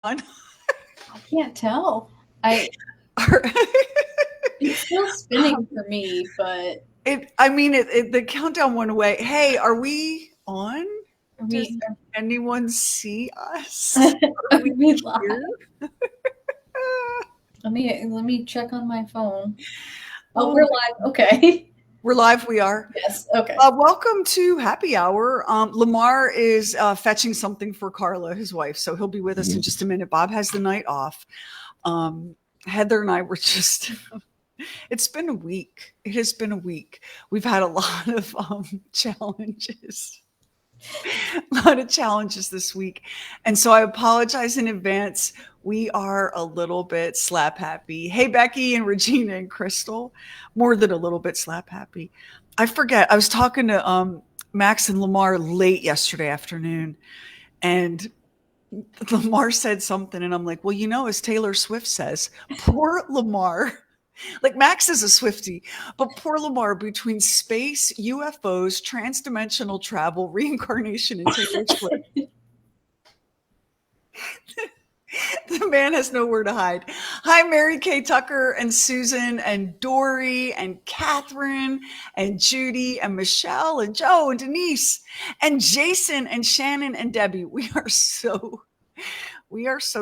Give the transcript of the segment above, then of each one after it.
on? I can't tell. I It's still spinning for me, but The countdown went away. Hey, are we on? are Does we anyone see us? are, Are are we we here? live? Let me check on my phone. Oh, Oh we're my, live. Okay. we're live. We are. Yes. Okay. Welcome to Happy Hour. Lamar is fetching something for Carla, his wife, so he'll be with us in just a minute. Bob has the night off. Um, Heather and I were just. It's been a week. It has been a week. We've had a lot of challenges. A lot of challenges this week. And so I apologize in advance. We are a little bit slap happy. Hey, Becky and Regina and Crystal, more than a little bit slap happy. I forget. I was talking to Max and Lamar late yesterday afternoon, and Lamar said something, and I'm like, well, as Taylor Swift says, poor Lamar. Like Max is a Swiftie, but poor Lamar between space, UFOs, transdimensional travel, reincarnation, and Taylor Swift. The man has nowhere to hide. Hi, Mary Kay Tucker and Susan and Dory and Catherine and Judy and Michelle and Joe and Denise and Jason and Shannon and Debbie. We are so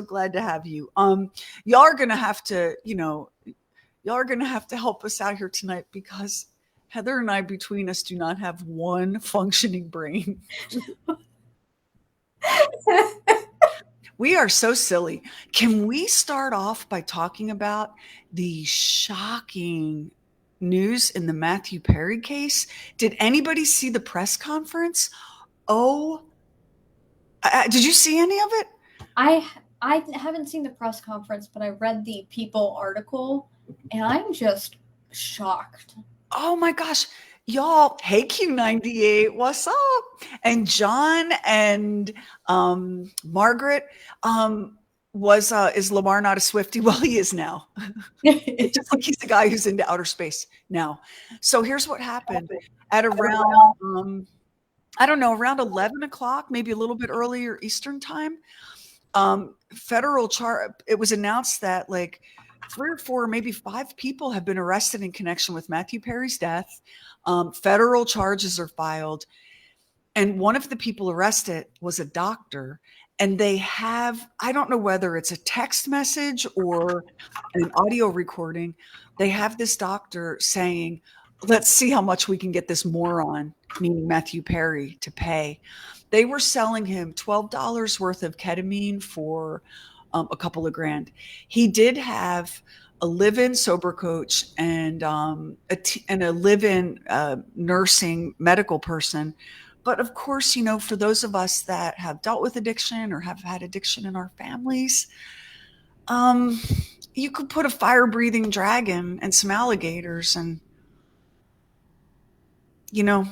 glad to have you. Y'all are gonna have to, y'all are gonna have to help us out here tonight because Heather and I, between us, do not have one functioning brain. We are so silly. Can we start off by talking about the shocking news in the Matthew Perry case? Did anybody see the press conference? Oh, did you see any of it? I I haven't seen the press conference, but I read the People article, and I'm just shocked. Oh my gosh. Y'all, hey Q98, what's up? And John and Margaret, was is Lamar not a Swiftie? Well, he is now. It's just like he's the guy who's into outer space now. So here's what happened at around, I don't know, around 11 o'clock, maybe a little bit earlier Eastern time. It was announced that like 3 or 4, maybe 5 people have been arrested in connection with Matthew Perry's death. Federal charges are filed. And one of the people arrested was a doctor. And I don't know whether it's a text message or an audio recording. They have this doctor saying, let's see how much we can get this moron, meaning Matthew Perry, to pay. They were selling him $12 worth of ketamine for a couple of grand. He did have a live-in sober coach and a live-in nursing medical person. But of course, for those of us that have dealt with addiction or have had addiction in our families, um, you could put a fire-breathing dragon and some alligators, and you know,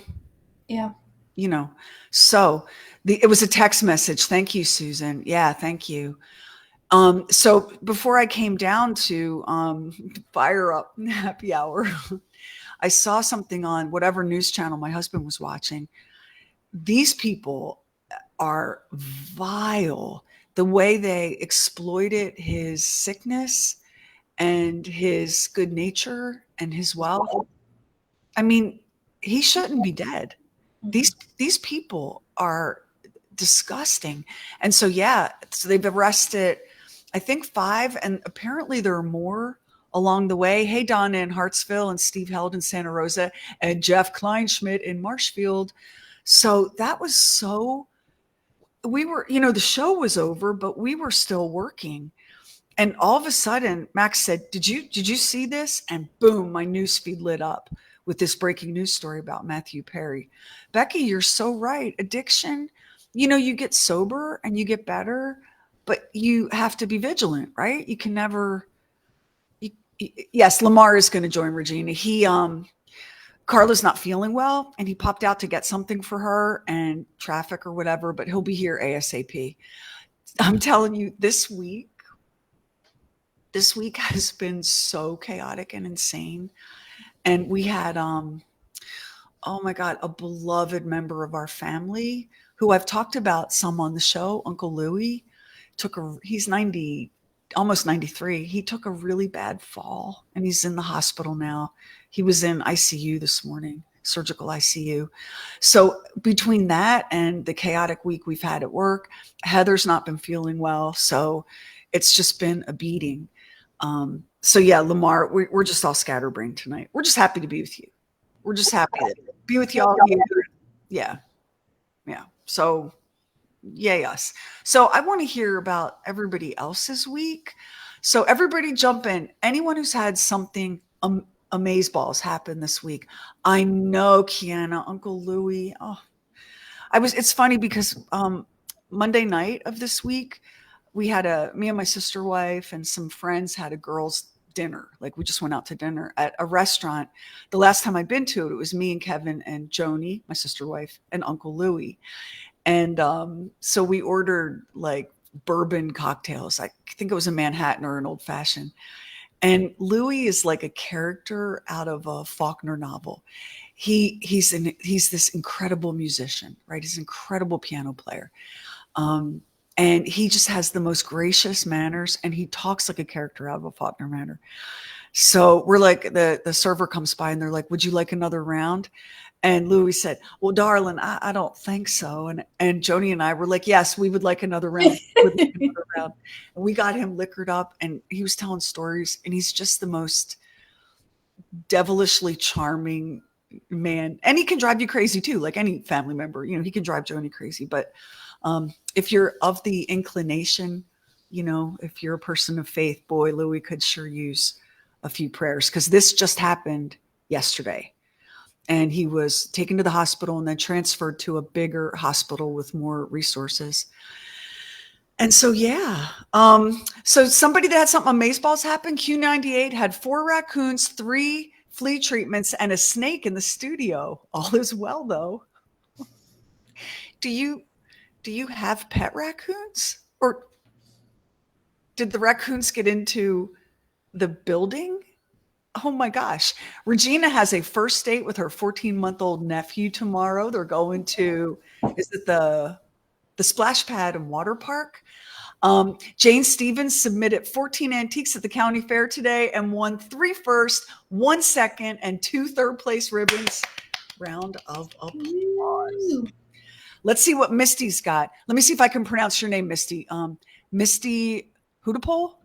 Yeah. you know. So it was a text message. Thank you, Susan. Yeah, thank you. So before I came down to fire up happy hour, I saw something on whatever news channel my husband was watching. These people are vile. The way they exploited his sickness and his good nature and his wealth. I mean, he shouldn't be dead. Mhm. These people are disgusting. And so yeah, so they've arrested I think 5, and apparently there are more along the way. Hey, Donna in Hartsville and Steve Held in Santa Rosa and Jeff Kleinschmidt in Marshfield. So that was so we were, the show was over, but we were still working. And all of a sudden, Max said, "Did you see this?" And boom, my news feed lit up with this breaking news story about Matthew Perry. Becky, you're so right. Addiction, you get sober and you get better, but you have to be vigilant, right? You can never. Yes, Lamar is going to join Regina. Carla's not feeling well, and he popped out to get something for her and traffic or whatever, but he'll be here ASAP. I'm telling you, this week has been so chaotic and insane. And we had oh my god, a beloved member of our family who I've talked about some on the show, Uncle Louie, he's 90, almost 93. He took a really bad fall and he's in the hospital now. He was in ICU this morning, surgical ICU. So between that and the chaotic week we've had at work, Heather's not been feeling well. So it's just been a beating. So yeah, Lamar, we're just all scatterbrained tonight. We're just happy to be with you. We're just happy to be with y'all here. Yeah. Yeah. So yay us. So I want to hear about everybody else's week. So everybody jump in. Anyone who's had something amazeballs happen this week. I know Kiana, Uncle Louie. Oh, it's funny because Monday night of this week, me and my sister wife and some friends had a girls' dinner. Like we just went out to dinner at a restaurant. The last time I'd been to it, it was me and Kevin and Joni, my sister wife, and Uncle Louie. And so we ordered like bourbon cocktails. I think it was a Manhattan or an old fashioned. And Louis is like a character out of a Faulkner novel. He's this incredible musician, right? He's an incredible piano player. And he just has the most gracious manners and he talks like a character out of a Faulkner manner. So we're like, the server comes by and they're like, would you like another round? And Louis said, well, darling, I don't think so. And Joni and I were like, yes, we would like another round. And we got him liquored up and he was telling stories and he's just the most devilishly charming man. And he can drive you crazy too, like any family member. He can drive Joni crazy. But if you're of the inclination, if you're a person of faith, boy, Louis could sure use a few prayers because this just happened yesterday. And he was taken to the hospital and then transferred to a bigger hospital with more resources. And so, yeah. So somebody that had something amazeballs happen, Q98 had 4 raccoons, 3 flea treatments, and a snake in the studio. All is well, though. Do you have pet raccoons? Or did the raccoons get into the building? Oh my gosh. Regina has a first date with her 14-month-old nephew tomorrow. They're going to, is it the splash pad and water park? Jane Stevens submitted 14 antiques at the county fair today and won 3 first, 1 second, and 2 third-place ribbons. Round of applause. Let's see what Misty's got. Let me see if I can pronounce your name, Misty. Misty Hudapole?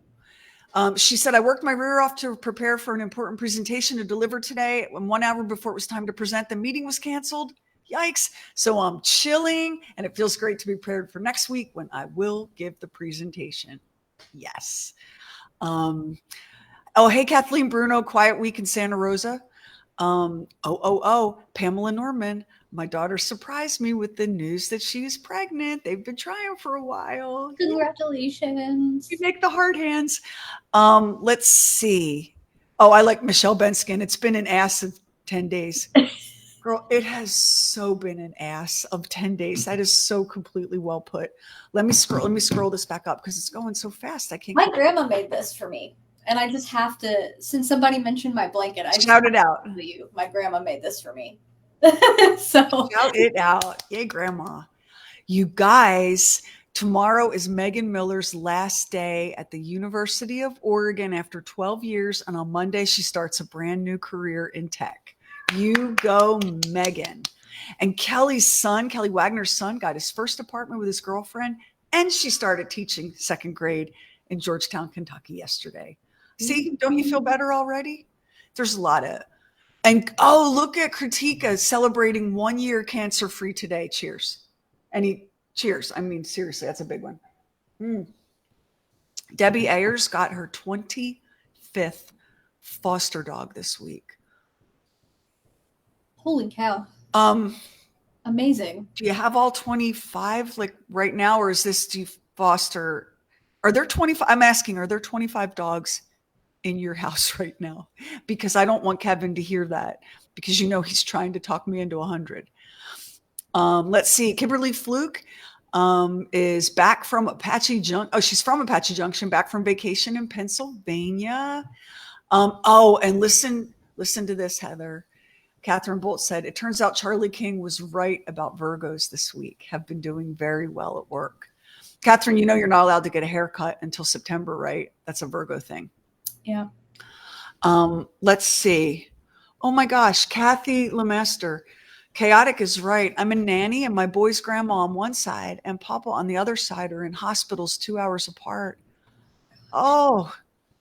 She said, I worked my rear off to prepare for an important presentation to deliver today. When 1 hour before it was time to present, the meeting was canceled. Yikes. So I'm chilling and it feels great to be prepared for next week when I will give the presentation. Yes. Hey, Kathleen Bruno, quiet week in Santa Rosa. Pamela Norman. My daughter surprised me with the news that she's pregnant. They've been trying for a while. Congratulations. You make the hard hands. Let's see. Oh, I like Michelle Benskin. It's been an ass of 10 days. Girl, it has so been an ass of 10 days. That is so completely well put. Let me scroll this back up because it's going so fast. I can't. My grandma made this for me. And I just have to, since somebody mentioned my blanket, I shout it out. My grandma made this for me. So shout it out. Yay, grandma. You guys, tomorrow is Megan Miller's last day at the University of Oregon after 12 years. And on Monday, she starts a brand new career in tech. You go, Megan. And Kelly Wagner's son, got his first apartment with his girlfriend. And she started teaching 2nd grade in Georgetown, Kentucky yesterday. See, don't you feel better already? There's a lot of, and look at Kritika celebrating 1 year cancer-free today. Cheers. Cheers. I mean, seriously, that's a big one. Debbie Ayers got her 25th foster dog this week. Holy cow. Amazing. Do you have all 25 like right now, or is this, do you foster? Are there 25? I'm asking, are there 25 dogs in your house right now? Because I don't want Kevin to hear that because he's trying to talk me into 100. Let's see. Kimberly Fluke is back from Apache Junction. Oh, she's from Apache Junction, back from vacation in Pennsylvania. And listen to this, Heather. Catherine Bolt said, it turns out Charlie King was right about Virgos this week, have been doing very well at work. Catherine, you know you're not allowed to get a haircut until September, right? That's a Virgo thing. Yeah. Let's see. Oh my gosh, Kathy Lemaster. Chaotic is right. I'm a nanny, and my boy's grandma on one side and Papa on the other side are in hospitals 2 hours apart. Oh,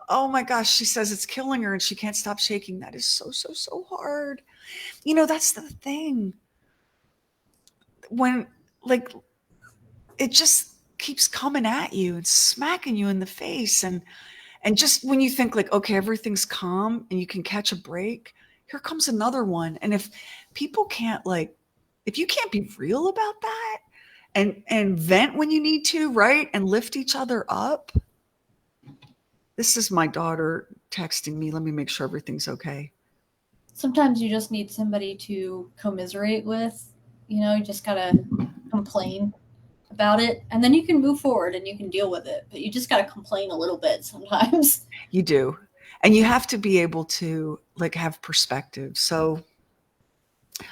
oh my gosh. She says it's killing her and she can't stop shaking. That is so, so, so hard. You know, that's the thing. When, like, it just keeps coming at you and smacking you in the face. And just when you think, like, okay, everything's calm and you can catch a break, here comes another one. And if people can't, like, if you can't be real about that and vent when you need to, right? And lift each other up. This is my daughter texting me. Let me make sure everything's okay. Sometimes you just need somebody to commiserate with. You just gotta complain about it, and then you can move forward and you can deal with it. But you just gotta complain a little bit sometimes. You do. And you have to be able to, like, have perspective. So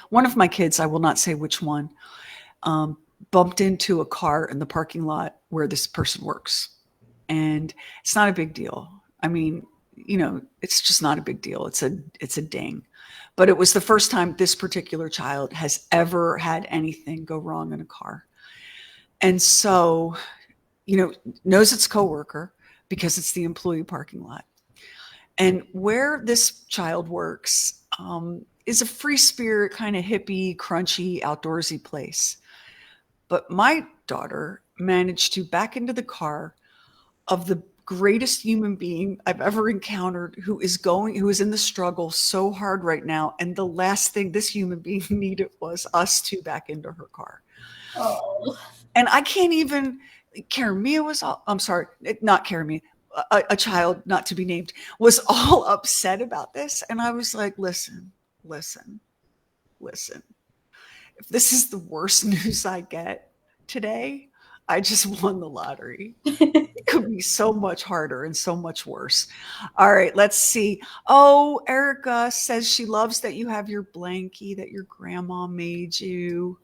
one of my kids, I will not say which one, bumped into a car in the parking lot where this person works. And it's not a big deal. I mean, it's just not a big deal. It's a ding. But it was the first time this particular child has ever had anything go wrong in a car. And so, knows its coworker because it's the employee parking lot. And where this child works is a free spirit, kind of hippie, crunchy, outdoorsy place. But my daughter managed to back into the car of the greatest human being I've ever encountered, who is in the struggle so hard right now. And the last thing this human being needed was us to back into her car. Oh. And I can't even, Karen Mia was all, I'm sorry, not Karen Mia, a child not to be named, was all upset about this. And I was like, listen. If this is the worst news I get today, I just won the lottery. It could be so much harder and so much worse. All right, let's see. Oh, Erica says she loves that you have your blankie that your grandma made you.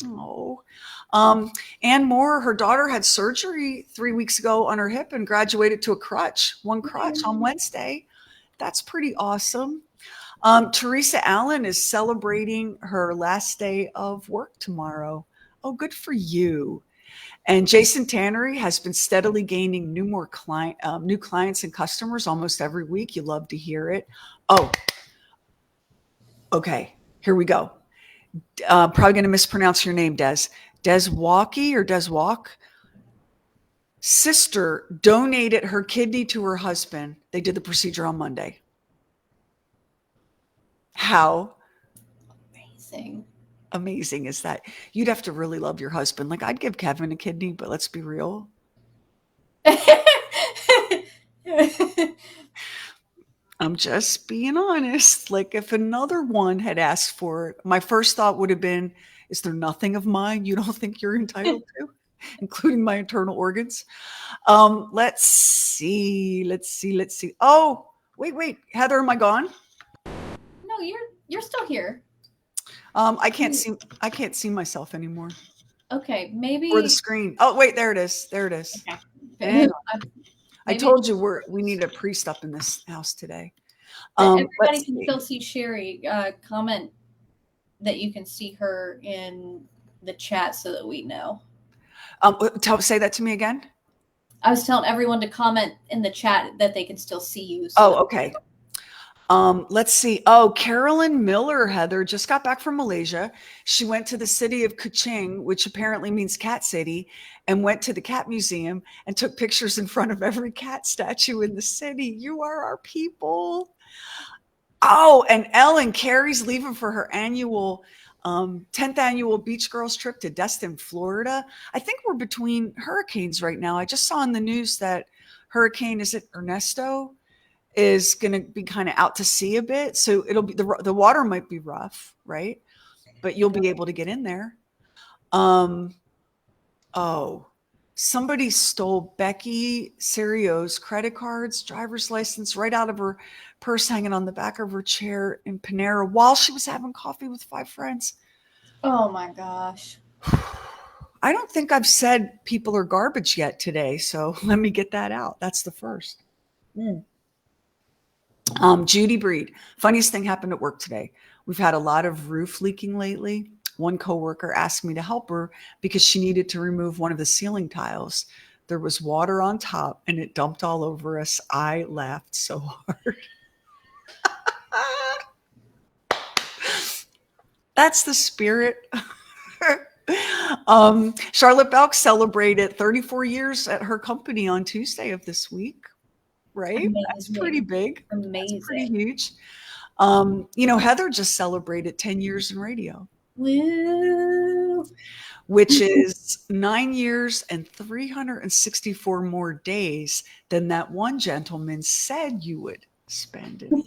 Oh. Ann Moore, her daughter had surgery 3 weeks ago on her hip and graduated to one crutch on Wednesday. That's pretty awesome. Teresa Allen is celebrating her last day of work tomorrow. Oh, good for you. And Jason Tannery has been steadily gaining new clients and customers almost every week. You love to hear it. Oh, okay. Here we go. Probably going to mispronounce your name, Des. Des Walkie or Des Walk. Sister donated her kidney to her husband. They did the procedure on Monday. How amazing is that? You'd have to really love your husband. Like, I'd give Kevin a kidney, but let's be real. I'm just being honest. Like, if another one had asked for it, my first thought would have been, is there nothing of mine you don't think you're entitled to, including my internal organs? Let's see. Oh, wait. Heather, am I gone? No, you're still here. I can't see myself anymore. Okay, maybe. Or the screen. Oh, wait, there it is. Okay. And I told you we need a priest up in this house today. Everybody can still see Sheri. Comment that you can see her in the chat so that we know. Say that to me again. I was telling everyone to comment in the chat that they can still see you. Okay. Let's see. Oh, Carolyn Miller, Heather, just got back from Malaysia. She went to the city of Kuching, which apparently means cat city, and went to the cat museum and took pictures in front of every cat statue in the city. You are our people. Oh, and Ellen Carey's leaving for her 10th annual Beach Girls trip to Destin, Florida. I think we're between hurricanes right now. I just saw in the news that hurricane, is it Ernesto, is going to be kind of out to sea a bit. So it'll be, the water might be rough, right? But you'll be able to get in there. Somebody stole Becky Serio's credit cards, driver's license, right out of her purse hanging on the back of her chair in Panera while she was having coffee with 5 friends. Oh my gosh. I don't think I've said people are garbage yet today, so let me get that out. That's the first. Mm. Judy Breed. Funniest thing happened at work today. We've had a lot of roof leaking lately. One coworker asked me to help her because she needed to remove one of the ceiling tiles. There was water on top and it dumped all over us. I laughed so hard. That's the spirit. Charlotte Belk celebrated 34 years at her company on Tuesday of this week, right? That's pretty Amazing. big. That's pretty Amazing. huge. Heather just celebrated 10 years in radio, Woo. which is 9 years and 364 more days than that one gentleman said you would spend in.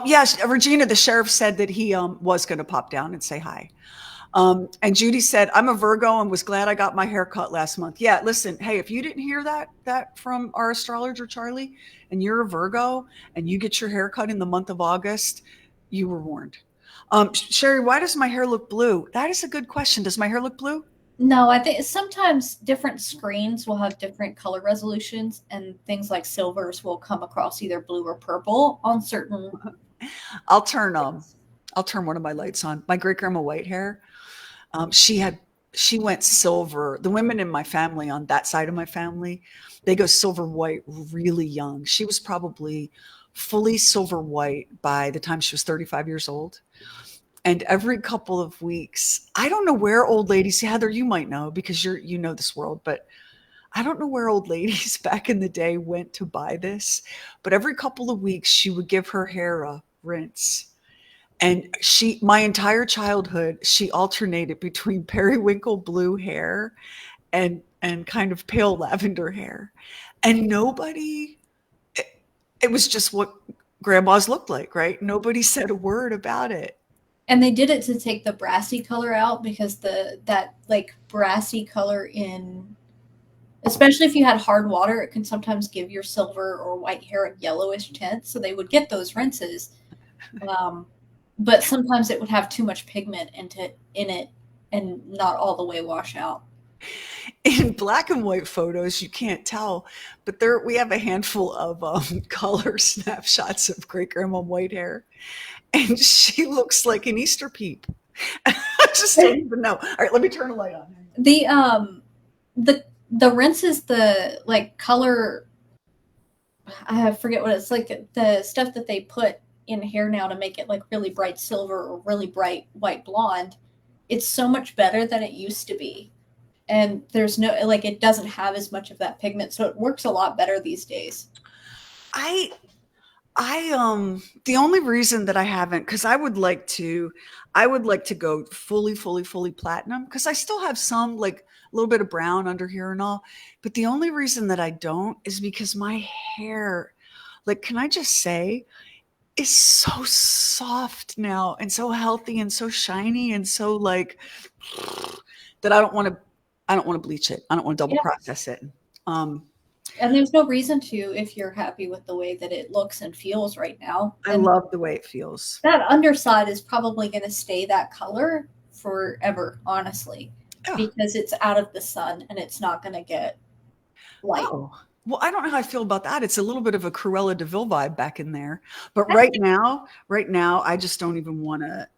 Yes, Regina, the sheriff said that he was going to pop down and say hi. And Judy said, "I'm a Virgo and was glad I got my hair cut last month." Yeah, listen, hey, if you didn't hear that from our astrologer Charlie, and you're a Virgo and you get your hair cut in the month of August, you were warned. Sheri, why does my hair look blue? That is a good question. Does my hair look blue? No, I think sometimes different screens will have different color resolutions, and things like silvers will come across either blue or purple on certain. I'll turn I'll turn one of my lights on. My great grandma Whitehair, she had she went silver. The women in my family on that side of my family, they go silver white really young. She was probably fully silver white by the time she was 35 years old. And every couple of weeks, I don't know where old ladies, Heather, you might know because you know this world, but I don't know where old ladies back in the day went to buy this, but every couple of weeks she would give her hair a rinse. And my entire childhood, she alternated between periwinkle blue hair and kind of pale lavender hair. And it was just what grandmas looked like, right? Nobody said a word about it. And they did it to take the brassy color out because that like brassy color in, especially if you had hard water, it can sometimes give your silver or white hair a yellowish tint. So they would get those rinses, um, but sometimes it would have too much pigment in it and not all the way wash out. In black and white photos, you can't tell, but we have a handful of color snapshots of great grandma Whitehair, and she looks like an Easter peep. I just don't even know. All right, let me turn a light on. The the rinses, the like color, I forget what it's like, the stuff that they put in hair now to make it like really bright silver or really bright white blonde. It's so much better than it used to be. And there's no, like, it doesn't have as much of that pigment, so it works a lot better these days. I the only reason that I haven't, because I would like to go fully platinum because I still have some like a little bit of brown under here and all. But the only reason that I don't is because my hair, like, can I just say, is so soft now and so healthy and so shiny and so like that I don't want to bleach it. I don't want to double Yeah. process it. Um, And there's no reason to if you're happy with the way that it looks and feels right now. I And love the way it feels. that underside is probably going to stay that color forever, honestly, Oh, because it's out of the sun and it's not going to get light. oh. Well, I don't know how I feel about that. It's a little bit of a Cruella de Vil vibe back in there. But right now, I just don't even want to.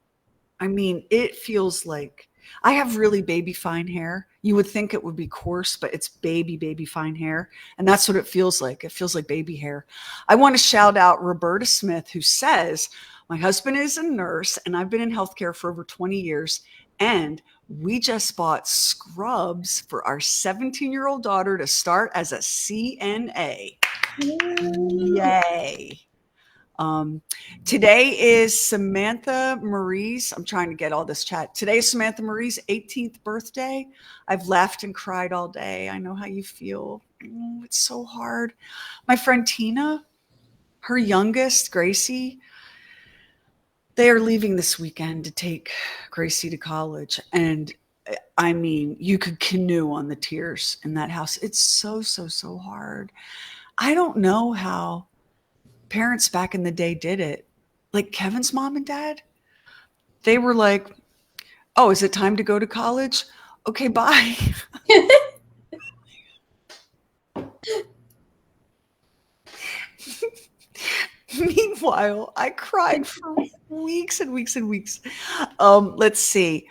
I mean, it feels like I have really baby fine hair. You would think it would be coarse, but it's baby fine hair. And that's what it feels like. It feels like baby hair. I want to shout out Roberta Smith, who says, "My husband is a nurse and I've been in healthcare for over 20 years. And we just bought scrubs for our 17-year-old daughter to start as a CNA. Yay." Um, Today is Samantha Marie's. I'm trying to get all this chat. Today is Samantha Marie's 18th birthday. I've laughed and cried all day. I know how you feel. Oh, it's so hard. My friend Tina, her youngest, Gracie, they are leaving this weekend to take Gracie to college. And I mean, you could canoe on the tears in that house. It's so hard. I don't know how parents back in the day did it. Like Kevin's mom and dad, they were like, Oh, is it time to go to college? Okay, bye. Meanwhile, I cried for weeks and weeks and weeks. Let's see.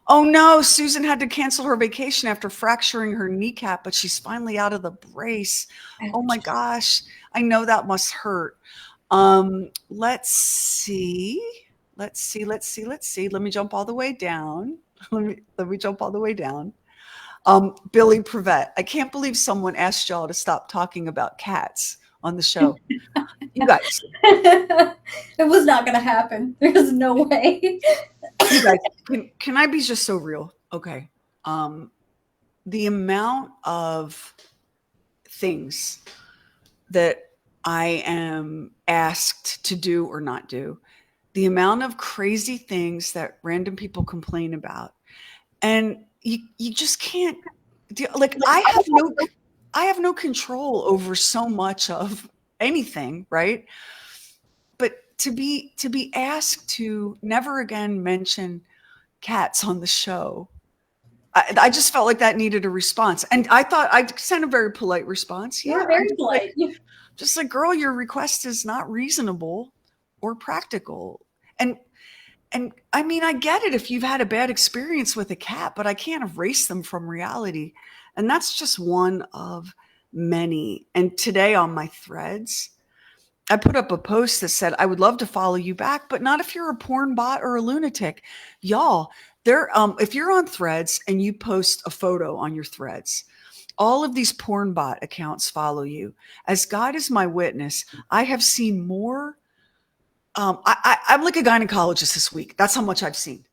Oh no, Susan had to cancel her vacation after fracturing her kneecap, but she's finally out of the brace. Oh my Ouch. gosh. I know that must hurt. Let's see. Let's see. Let me jump all the way down. Let me jump all the way down. Billy Prevette. I can't believe someone asked y'all to stop talking about cats on the show. You guys, It was not going to happen. There's no way. you guys, can I be just so real? Okay. Um, the amount of things that I am asked to do or not do, the amount of crazy things that random people complain about, and you just can't like I have no control over so much of anything, right? But to be asked to never again mention cats on the show, I just felt like that needed a response, and I thought I sent a very polite response. You Yeah, were very polite. just like, girl, your request is not reasonable or practical, and and I mean, I get it if you've had a bad experience with a cat, but I can't erase them from reality, and that's just one of many. And today on my threads, I put up a post that said, I would love to follow you back, but not if you're a porn bot or a lunatic. Y'all, if you're on threads and you post a photo on your threads, all of these porn bot accounts follow you. As God is my witness, I have seen more. I'm like a gynecologist this week. That's how much I've seen.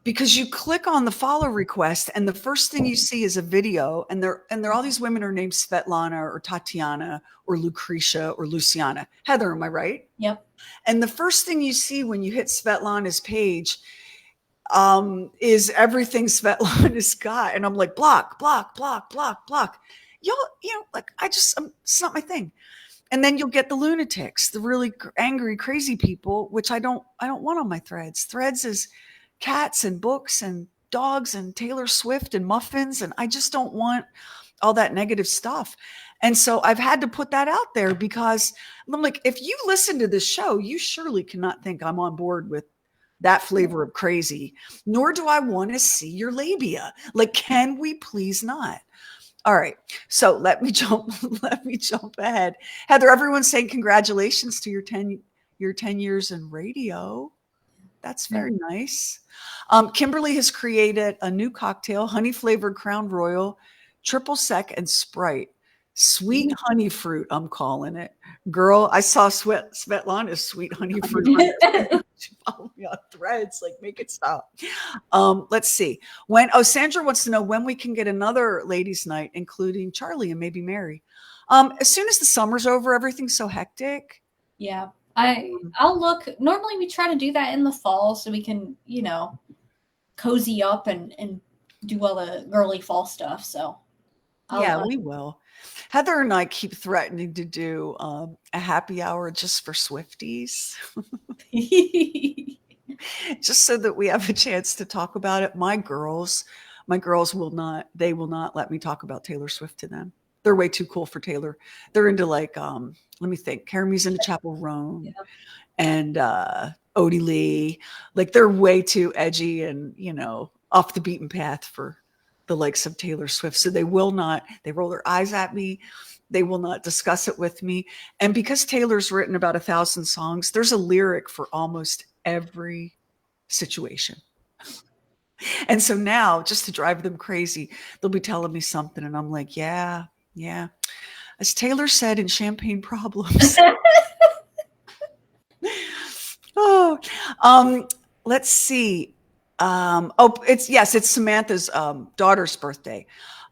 Because you click on the follow request, and the first thing you see is a video, and they're all these women are named Svetlana or Tatiana or Lucretia or Luciana. Heather, am I right? Yep. And the first thing you see when you hit Svetlana's page is everything Svetlana's got, and I'm like, block, block, block, block, block. Like it's not my thing. And then you'll get the lunatics, the really angry, crazy people, which I don't want on my threads. Threads is cats and books and dogs and Taylor Swift and muffins, and I just don't want all that negative stuff. And so I've had to put that out there because I'm like, if you listen to this show, you surely cannot think I'm on board with that flavor of crazy, nor do I want to see your labia. Like, can we please not? All right. So let me jump, let me jump ahead. Heather, everyone's saying congratulations to your 10 years in radio. That's Yeah. very nice. Kimberly has created a new cocktail, honey flavored Crown Royal, triple sec, and Sprite. Sweet honey fruit, I'm calling it. Girl, I saw Svetlana's sweet honey fruit. She followed me on threads, like make it stop. Let's see. Sandra wants to know when we can get another ladies' night, including Charlie and maybe Mary. As soon as the summer's over, everything's so hectic. Yeah. I'll look. Normally we try to do that in the fall so we can, cozy up and do all the girly fall stuff. So Yeah, I'll we will. Heather and I keep threatening to do a happy hour just for Swifties, just so that we have a chance to talk about it. My girls they will not let me talk about Taylor Swift to them. They're way too cool for Taylor. They're into like, let me think, Carami's into Chapel Roan yeah. and Odie Lee. Like they're way too edgy and, off the beaten path for the likes of Taylor Swift. So they will not, they roll their eyes at me. They will not discuss it with me. And because Taylor's written about 1,000 songs, there's a lyric for almost every situation. And so now, just to drive them crazy, they'll be telling me something, and I'm like, yeah, yeah. As Taylor said in Champagne Problems. Oh, let's see. It's Samantha's daughter's birthday.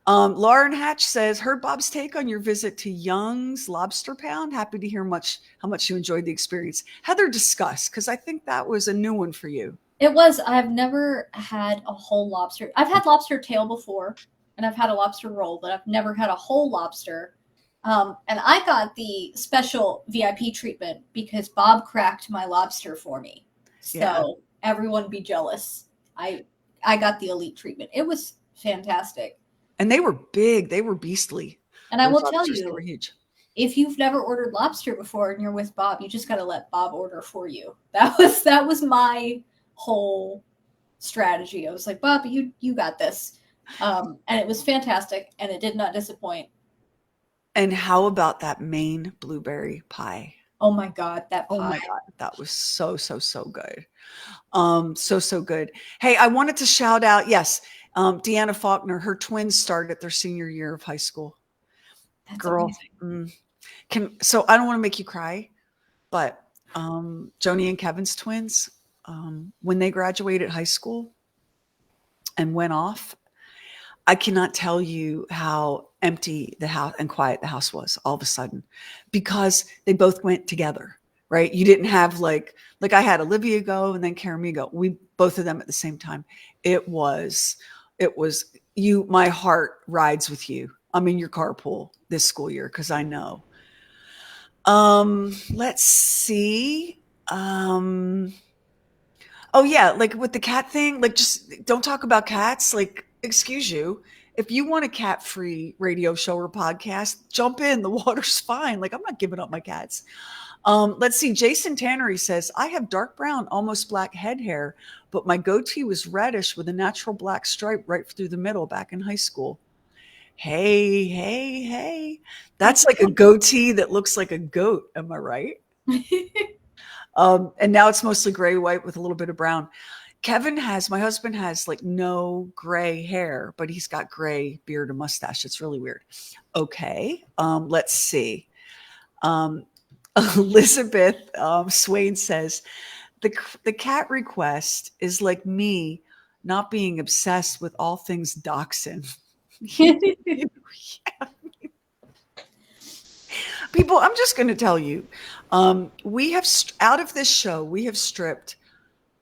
Lauren Hatch says, heard Bob's take on your visit to Young's Lobster Pound. Happy to hear how much you enjoyed the experience. Heather, discuss, because I think that was a new one for you. It was. I've never had a whole lobster. I've had lobster tail before, and I've had a lobster roll, but I've never had a whole lobster. And I got the special VIP treatment because Bob cracked my lobster for me. Yeah. So everyone be jealous. I I got the elite treatment. It was fantastic. And they were big. They were beastly. And I Those will tell oysters, they were you, huge. if you've never ordered lobster before and you're with Bob, you just got to let Bob order for you. That was my whole strategy. I was like, Bob, you got this. And it was fantastic, and it did not disappoint. And how about that Maine blueberry pie? Oh my god, that Oh pie! my God, that was so, so, so good. So, so good. Hey, I wanted to shout out, yes, Deanna Faulkner, her twins started their senior year of high school. That's Girl, amazing. so I don't want to make you cry, but Joni and Kevin's twins, when they graduated high school and went off, I cannot tell you how empty the house and quiet the house was all of a sudden because they both went together, right? You didn't have like I had Olivia go and then Karen go. We both of them at the same time. It was you. My heart rides with you. I'm in your carpool this school year because I know. Let's see. Oh yeah, like with the cat thing, like just don't talk about cats. Like, excuse you. If you want a cat-free radio show or podcast, jump in. The water's fine. Like, I'm not giving up my cats. Let's see. Jason Tannery says, I have dark brown, almost black head hair, but my goatee was reddish with a natural black stripe right through the middle back in high school. Hey, hey, hey. That's like a goatee that looks like a goat. Am I right? And now it's mostly gray, white with a little bit of brown. My husband has like no gray hair, but he's got gray beard and mustache. It's really weird. Okay. Let's see. Um, Elizabeth Swain says, the cat request is like me not being obsessed with all things dachshund. People, I'm just going to tell you, we have out of this show, we have stripped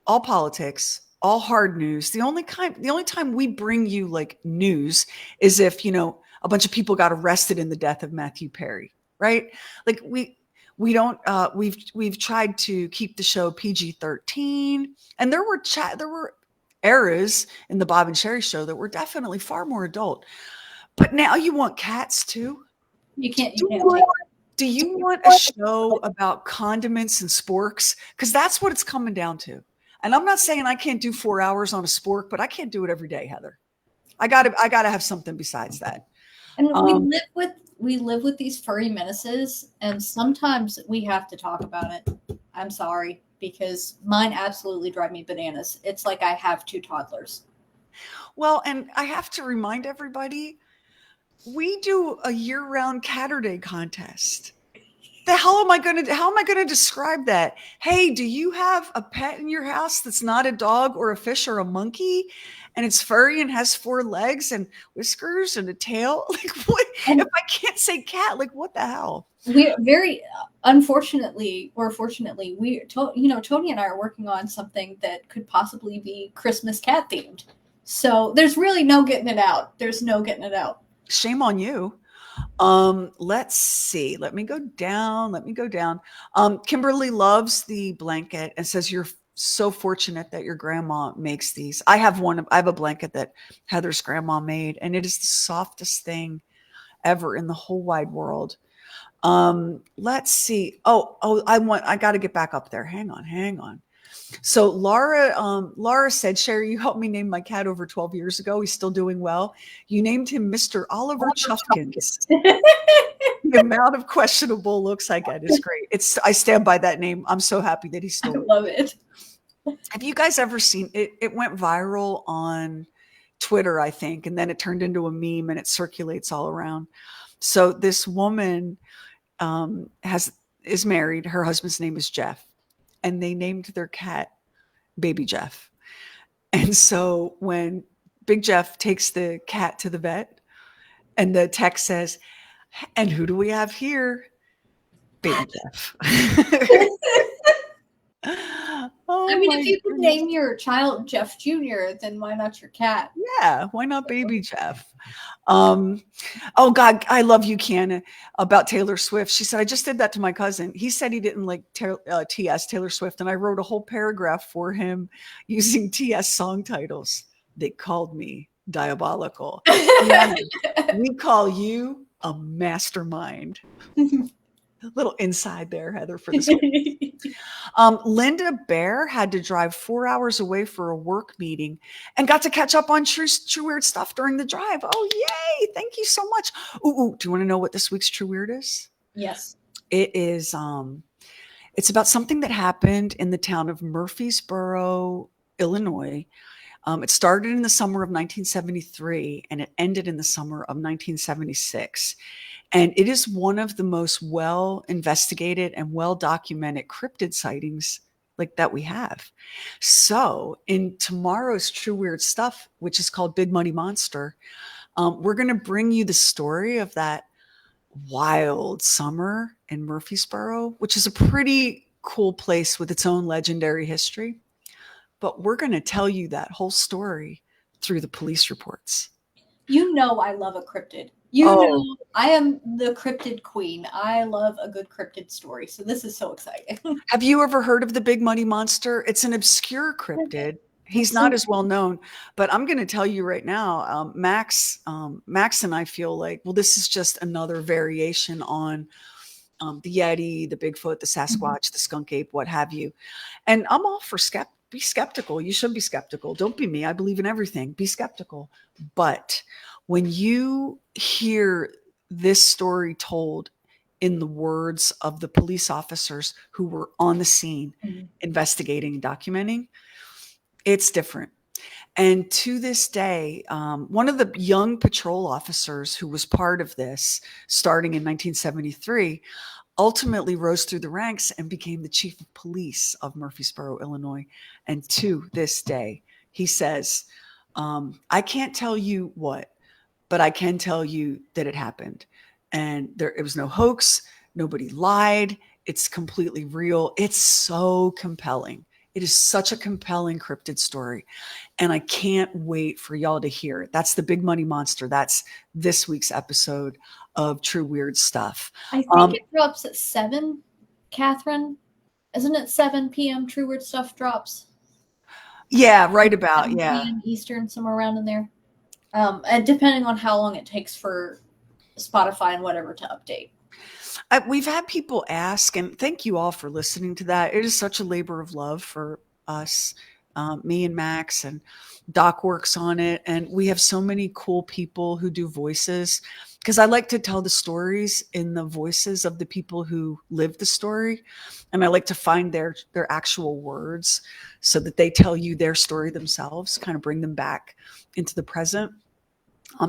all politics, all hard news. The only time we bring you like news is if, a bunch of people got arrested in the death of Matthew Perry, right? Like we don't we've tried to keep the show PG-13, and there were eras in the Bob and Sheri show that were definitely far more adult. But now you want cats too? You can't Do take you want a show about condiments and sporks? Because that's what it's coming down to. And I'm not saying I can't do 4 hours on a spork, but I can't do it every day, Heather. I gotta have something besides that. And Um, we live with these furry menaces, and sometimes we have to talk about it. I'm sorry, because mine absolutely drive me bananas. It's like I have two toddlers. well, and I have to remind everybody, we do a year-round Catterday contest. How am I going to describe that? Hey, do you have a pet in your house that's not a dog or a fish or a monkey, and it's furry and has 4 legs and whiskers and a tail? Like, what And if I can't say cat? Like, what the hell? we're very unfortunately or fortunately, Tony and I are working on something that could possibly be Christmas cat themed. So there's really no getting it out. There's no getting it out. Shame on you. Let's see. Let me go down. Kimberly loves the blanket and says you're so fortunate that your grandma makes these. I have a blanket that Heather's grandma made, and it is the softest thing ever in the whole wide world. Let's see. I got to get back up there. Hang on. So Laura said, Sheri, you helped me name my cat over 12 years ago. He's still doing well. You named him Mr. Oliver Chuffkins. The amount of questionable looks I get is great. I stand by that name. I'm so happy that he's I still. love it. Have you guys ever seen it? It went viral on Twitter, I think, and then it turned into a meme and it circulates all around. So this woman is married. Her husband's name is Jeff, and they named their cat Baby Jeff. And so when Big Jeff takes the cat to the vet, and the text says, "And who do we have here? Baby Jeff." I Oh mean, my if you could goodness. name your child Jeff Jr., then why not your cat? Yeah, why not Baby Jeff? Oh God, I love you, Kiana, about Taylor Swift. She said, I just did that to my cousin. He said he didn't like TS, Taylor Swift, and I wrote a whole paragraph for him using TS song titles. they called me diabolical. Rihanna, we call you a mastermind. A little inside there, Heather, for the Linda Bear had to drive 4 hours away for a work meeting and got to catch up on true weird stuff during the drive. Oh, yay. Thank you so much. Ooh, do you want to know what this week's true weird is? Yes. It is, it's about something that happened in the town of Murfreesboro, Illinois. It started in the summer of 1973 and it ended in the summer of 1976. And it is one of the most well investigated and well documented cryptid sightings like that we have. So in tomorrow's True Weird Stuff, which is called Big Money Monster, we're going to bring you the story of that wild summer in Murfreesboro, which is a pretty cool place with its own legendary history. But we're going to tell you that whole story through the police reports. You know I love a cryptid. You know I am the cryptid queen. I love a good cryptid story. So this is so exciting. Have you ever heard of the Big Money Monster? It's an obscure cryptid. He's not as well known, but I'm going to tell you right now, Max and I feel like, well, this is just another variation on the Yeti, the Bigfoot, the Sasquatch, the skunk ape, what have you. And I'm all for be skeptical. You should be skeptical. Don't be me. I believe in everything. Be skeptical. But when you hear this story told in the words of the police officers who were on the scene investigating and documenting, it's different. And to this day, one of the young patrol officers who was part of this starting in 1973 ultimately rose through the ranks and became the chief of police of Murfreesboro, Illinois. And to this day, he says, I can't tell you what, but I can tell you that it happened. And it was no hoax. Nobody lied. It's completely real. It's so compelling. It is such a compelling cryptid story. And I can't wait for y'all to hear it. That's the Big Money Monster. That's this week's episode of True Weird Stuff. I think it drops at 7, Catherine. Isn't it 7 p.m. True Weird Stuff drops? Yeah, right about, 7 p.m. Eastern, somewhere around in there. And depending on how long it takes for Spotify and whatever to update. We've had people ask, and thank you all for listening to that. It is such a labor of love for us, me and Max, and Doc works on it. And we have so many cool people who do voices, because I like to tell the stories in the voices of the people who live the story. And I like to find their actual words so that they tell you their story themselves, kind of bring them back into the present.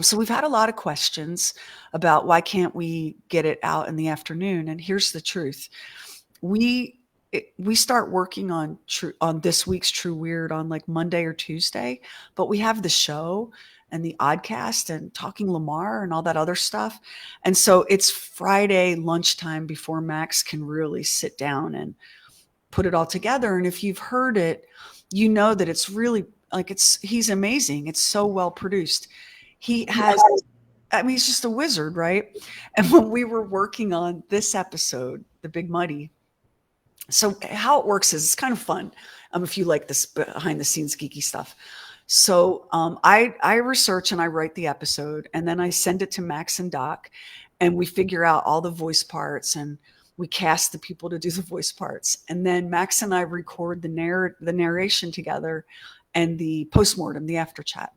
So we've had a lot of questions about why can't we get it out in the afternoon? And here's the truth. We start working on this week's True Weird on like Monday or Tuesday, but we have the show and the oddcast and Talking Lamar and all that other stuff. And so it's Friday lunchtime before Max can really sit down and put it all together. And if you've heard it, you know that it's really like he's amazing. It's so well produced. He has, I mean, he's just a wizard, right? And when we were working on this episode, The Big Muddy, so how it works is it's kind of fun if you like this behind the scenes geeky stuff. So I research and I write the episode, and then I send it to Max and Doc, and we figure out all the voice parts, and we cast the people to do the voice parts. And then Max and I record the narration together and the postmortem, the after chat.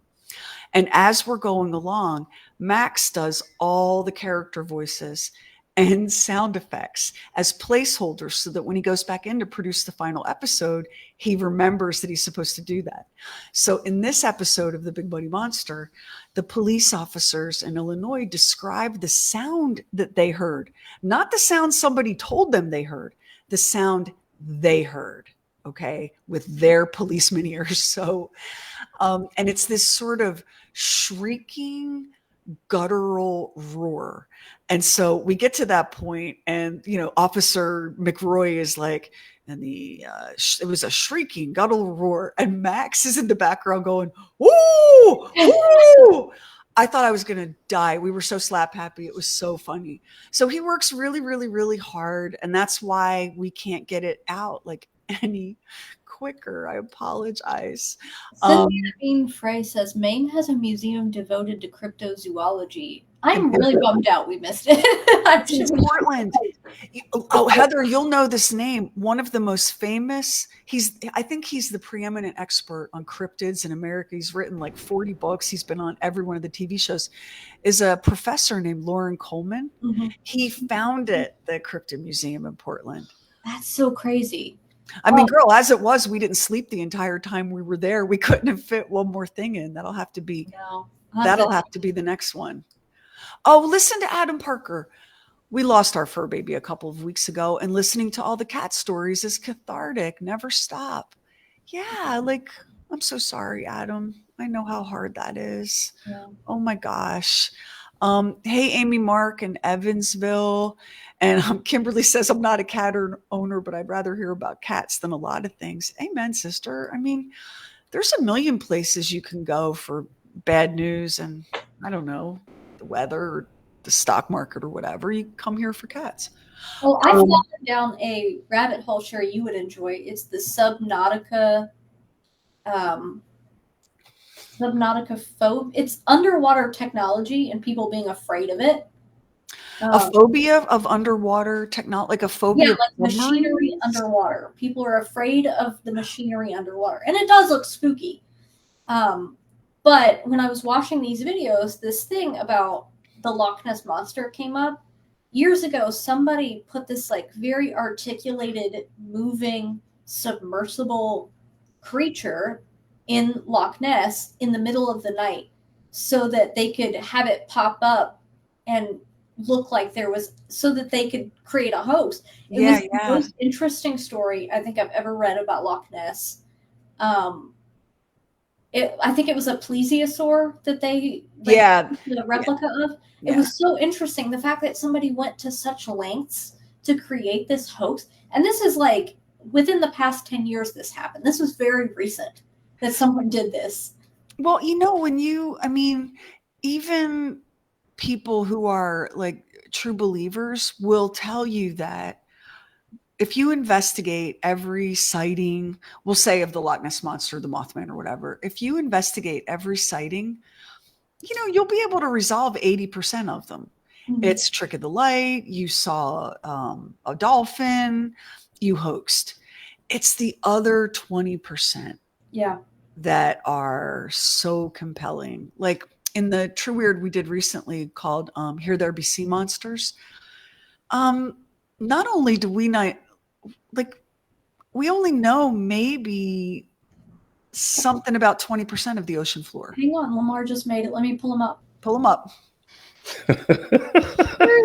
And as we're going along, Max does all the character voices and sound effects as placeholders so that when he goes back in to produce the final episode, he remembers that he's supposed to do that. So in this episode of The Big Money Monster, the police officers in Illinois describe the sound that they heard, not the sound somebody told them they heard, the sound they heard, okay, with their policeman ears. So, and it's this sort of shrieking, guttural roar. And so we get to that point, and Officer McRoy is like, and it was a shrieking, guttural roar, and Max is in the background going, "Ooh, ooh!" I thought I was gonna die. We were so slap happy. It was so funny. So he works really, really, really hard, and that's why we can't get it out like any quicker. I apologize. Cynthia Bean Frey says Maine has a museum devoted to cryptozoology. I'm And really bummed out we missed it. it's in Portland. Oh, Heather, you'll know this name. One of the most famous, I think he's the preeminent expert on cryptids in America. He's written like 40 books. He's been on every one of the TV shows. Is a professor named Lauren Coleman. Mm-hmm. He founded the Cryptid Museum in Portland. That's so crazy. I mean, girl, as it was, we didn't sleep the entire time we were there. We couldn't have fit one more thing in. That'll have to be the next one. Oh, listen to Adam Parker. We lost our fur baby a couple of weeks ago, and listening to all the cat stories is cathartic. Never stop. Yeah, like, I'm so sorry, Adam. I know how hard that is. Yeah. Oh my gosh. Hey, Amy Mark in Evansville. And Kimberly says, I'm not a cat owner, but I'd rather hear about cats than a lot of things. Amen, sister. I mean, there's a million places you can go for bad news and, I don't know, the weather or the stock market or whatever. You come here for cats. Well, I fallen down a rabbit hole, Sheri, you would enjoy. It's the Subnautica phobia. It's underwater technology and people being afraid of it. A phobia of underwater technology, like a phobia of machinery underwater. People are afraid of the machinery underwater. And it does look spooky. But when I was watching these videos, this thing about the Loch Ness Monster came up. Years ago, somebody put this like very articulated, moving, submersible creature in Loch Ness in the middle of the night so that they could have it pop up and look like there was, so that they could create a hoax. It was the most interesting story I think I've ever read about Loch Ness. I think it was a plesiosaur that they the replica of. It was so interesting, the fact that somebody went to such lengths to create this hoax. And this is like within the past 10 years this happened. This was very recent that someone did this. Well, you know, even people who are like true believers will tell you that if you investigate every sighting, we'll say of the Loch Ness Monster, the Mothman or whatever, if you investigate every sighting, you know, you'll be able to resolve 80% of them. Mm-hmm. It's trick of the light. You saw a dolphin, you hoaxed. It's the other 20% that are so compelling. Like in the True Weird we did recently called Here There Be Sea Monsters. Not only do we not, like, we only know maybe something about 20% of the ocean floor. Hang on, Lamar just made it. Let me pull him up. Pull him up. There he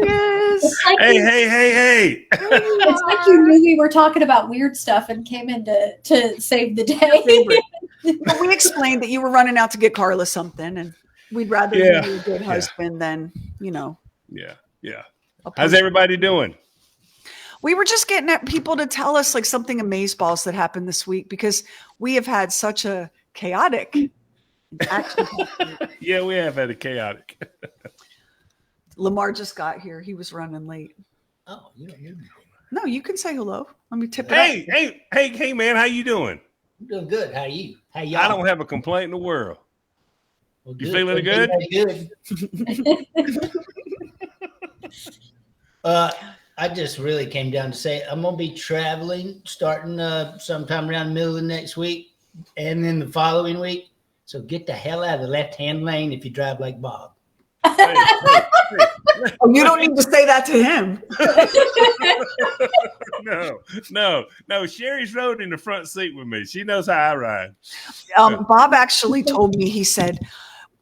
is. Like hey. It's like you knew we were talking about weird stuff and came in to save the day. But we explained that you were running out to get Carla something, and we'd rather be a good husband than, you know. Yeah. How's everybody doing? We were just getting at people to tell us like something amazeballs that happened this week, because we have had such a chaotic action. Yeah, we have had a chaotic. Lamar just got here. He was running late. Oh, you don't hear me. No, you can say hello. Let me tip it up. Hey, man, how you doing? I'm doing good. How are you? How y'all? I don't have a complaint in the world. Well, you feeling good? Good. I just really came down to say I'm gonna be traveling starting sometime around the middle of next week, and then the following week. So get the hell out of the left-hand lane if you drive like Bob. Hey. Oh, you don't need to say that to him. No. Sheri's rode in the front seat with me. She knows how I ride. Bob actually told me, he said,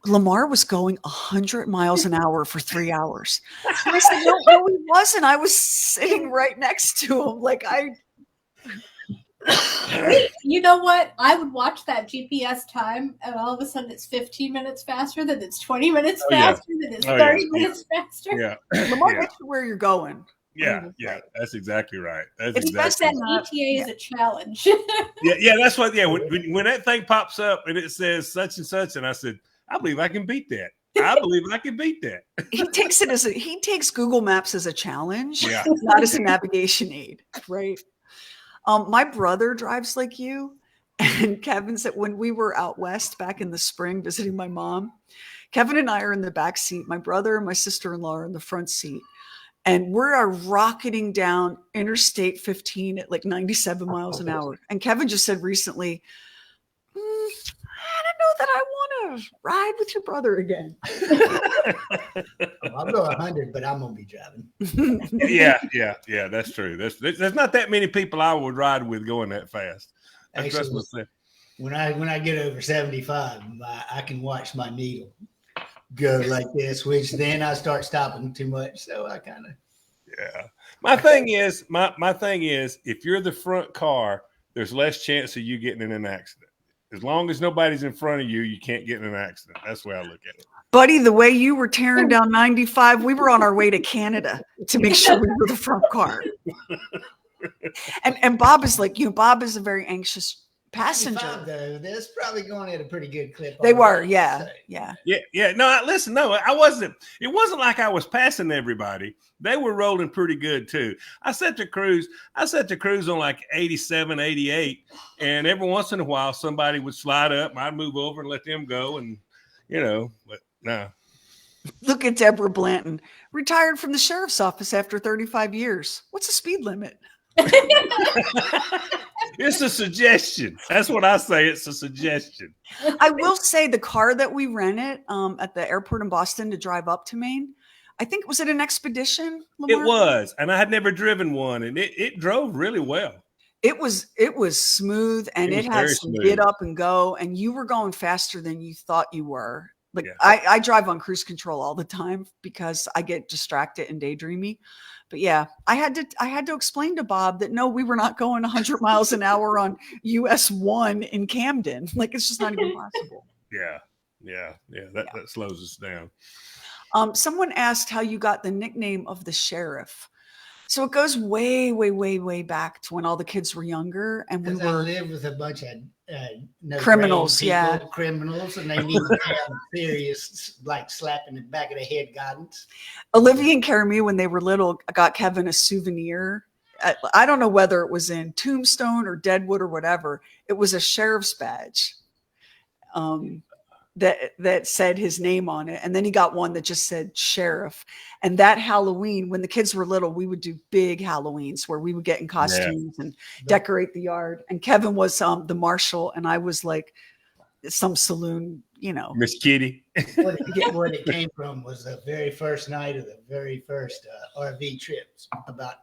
Lamar was going 100 miles an hour for 3 hours. And I said, no, he wasn't. I was sitting right next to him. Like you know what? I would watch that GPS time, and all of a sudden it's 15 minutes faster, then it's 20 minutes faster, then it's 30 minutes faster. Yeah. Lamar gets you where you're going. Yeah. That's exactly right. That's it's exactly that ETA is a challenge. Yeah, that's what. Yeah, when that thing pops up and it says such and such, and I said, I believe I can beat that. He takes Google Maps as a challenge, not as a navigation aid, right? My brother drives like you. And Kevin said when we were out west back in the spring visiting my mom, Kevin and I are in the back seat. My brother and my sister-in-law are in the front seat. And we're rocketing down Interstate 15 at like 97 miles an hour. And Kevin just said recently, I don't know that I want to ride with your brother again. I'll go 100, but I'm going to be driving. Yeah, that's true. There's not that many people I would ride with going that fast. Actually, when I get over 75, I can watch my needle go like this, which then I start stopping too much. So I kind of. Yeah. My thing is, if you're the front car, there's less chance of you getting in an accident. As long as nobody's in front of you, you can't get in an accident. That's the way I look at it. Buddy, the way you were tearing down 95, we were on our way to Canada to make sure we were the front car. And Bob is like, Bob is a very anxious passenger. Though, that's probably going at a pretty good clip. They were, yeah. No, listen, no, I wasn't. It wasn't like I was passing everybody. They were rolling pretty good too. I set the cruise on like 87, 88, and every once in a while somebody would slide up, and I'd move over and let them go, and but no. Look at Deborah Blanton, retired from the sheriff's office after 35 years. What's the speed limit? It's a suggestion. That's what I say. It's a suggestion. I will say the car that we rented at the airport in Boston to drive up to Maine, I think, was it an Expedition, Lamar? It was, and I had never driven one, and it drove really well. It was smooth, and it had some get up and go, and you were going faster than you thought you were. Like I drive on cruise control all the time because I get distracted and daydreamy. But yeah, I had to explain to Bob that no, we were not going 100 miles an hour on US 1 in Camden. Like it's just not even possible. Yeah. That slows us down. Someone asked how you got the nickname of the sheriff. So it goes way, way, way, way back to when all the kids were younger, and we lived with a bunch of criminals, criminals, and they needed to have serious, like slapping the back of the head guidance. Olivia and Carrie, when they were little, got Kevin a souvenir. I don't know whether it was in Tombstone or Deadwood or whatever. It was a sheriff's badge. That said his name on it. And then he got one that just said sheriff. And that Halloween, when the kids were little, we would do big Halloweens where we would get in costumes and decorate the yard. And Kevin was the marshal, and I was like some saloon, Miss Kitty. What it came from was the very first night of the very first RV trips, about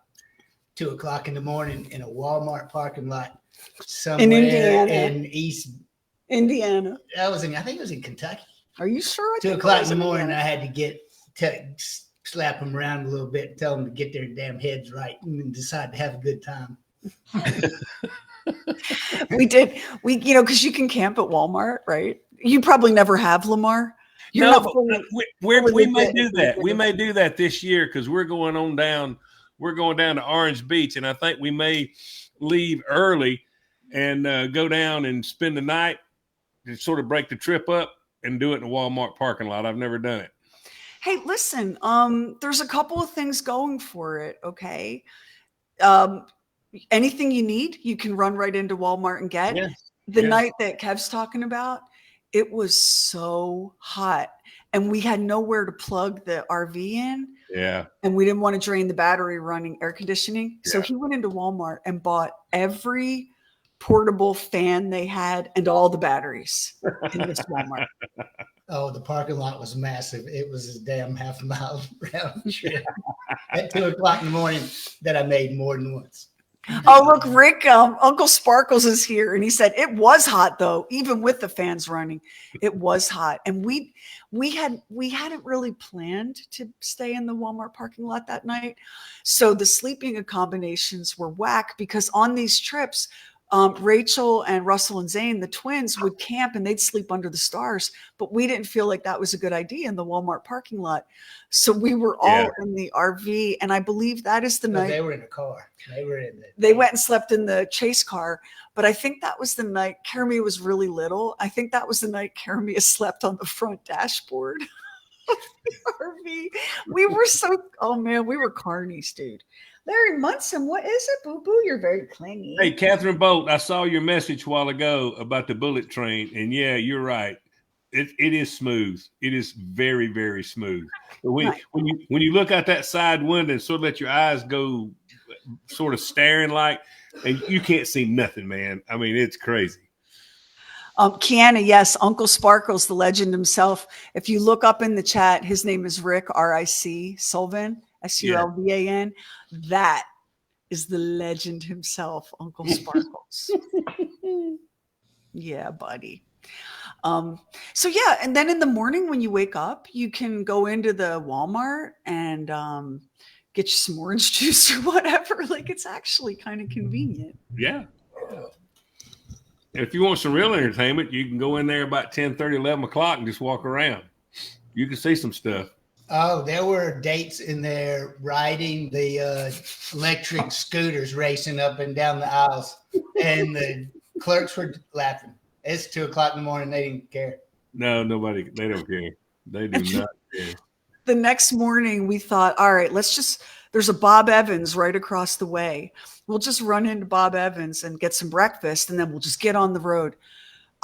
2:00 in the morning in a Walmart parking lot somewhere in Indiana. In East Indiana. I think it was in Kentucky. Are you sure? 2:00 in the morning, I had to slap them around a little bit and tell them to get their damn heads right and decide to have a good time. We did. Because you can camp at Walmart, right? You probably never have, Lamar. We may do that. We may do that this year because we're going down to Orange Beach, and I think we may leave early and go down and spend the night to sort of break the trip up and do it in a Walmart parking lot. I've never done it. Hey, listen, there's a couple of things going for it. Okay. Anything you need, you can run right into Walmart and get. The night that Kev's talking about, it was so hot and we had nowhere to plug the RV in. Yeah. And we didn't want to drain the battery running air conditioning. Yeah. So he went into Walmart and bought every portable fan they had and all the batteries in this Walmart. Oh, the parking lot was massive. It was a damn half a mile round trip at 2:00 in the morning that I made more than once. Oh, look, Rick, Uncle Sparkles is here. And he said, it was hot though, even with the fans running, it was hot. And we hadn't really planned to stay in the Walmart parking lot that night. So the sleeping accommodations were whack because on these trips, Rachel and Russell and Zane, the twins, would camp and they'd sleep under the stars, but we didn't feel like that was a good idea in the Walmart parking lot. So we were all in the RV, and I believe that is the night. They were in the car. They went and slept in the chase car, but I think that was the night Karamia was really little. I think that was the night Karamia slept on the front dashboard. RV. We were oh man, we were carnies, dude. Larry Munson, what is it, boo boo? You're very clingy. Hey, Catherine Bolt, I saw your message a while ago about the bullet train, and yeah, you're right. It is smooth. It is very, very smooth. When you look out that side window and sort of let your eyes go, sort of staring like, and you can't see nothing, man. I mean, it's crazy. Kiana, yes, Uncle Sparkles, the legend himself. If you look up in the chat, his name is Rick, R-I-C, Sullivan, S-U-L-V-A-N. That is the legend himself, Uncle Sparkles. Yeah, buddy. So yeah, and then in the morning when you wake up, you can go into the Walmart and get you some orange juice or whatever. Like, it's actually kind of convenient. Yeah. If you want some real entertainment, you can go in there about 10:30, 11 o'clock and just walk around. You can see some stuff. Oh, there were dates in there riding the electric scooters racing up and down the aisles, and the clerks were laughing. It's 2 o'clock in the morning. They didn't care. No, nobody. They don't care. They do not care. The next morning, we thought, all right, there's a Bob Evans right across the way. We'll just run into Bob Evans and get some breakfast, and then we'll just get on the road.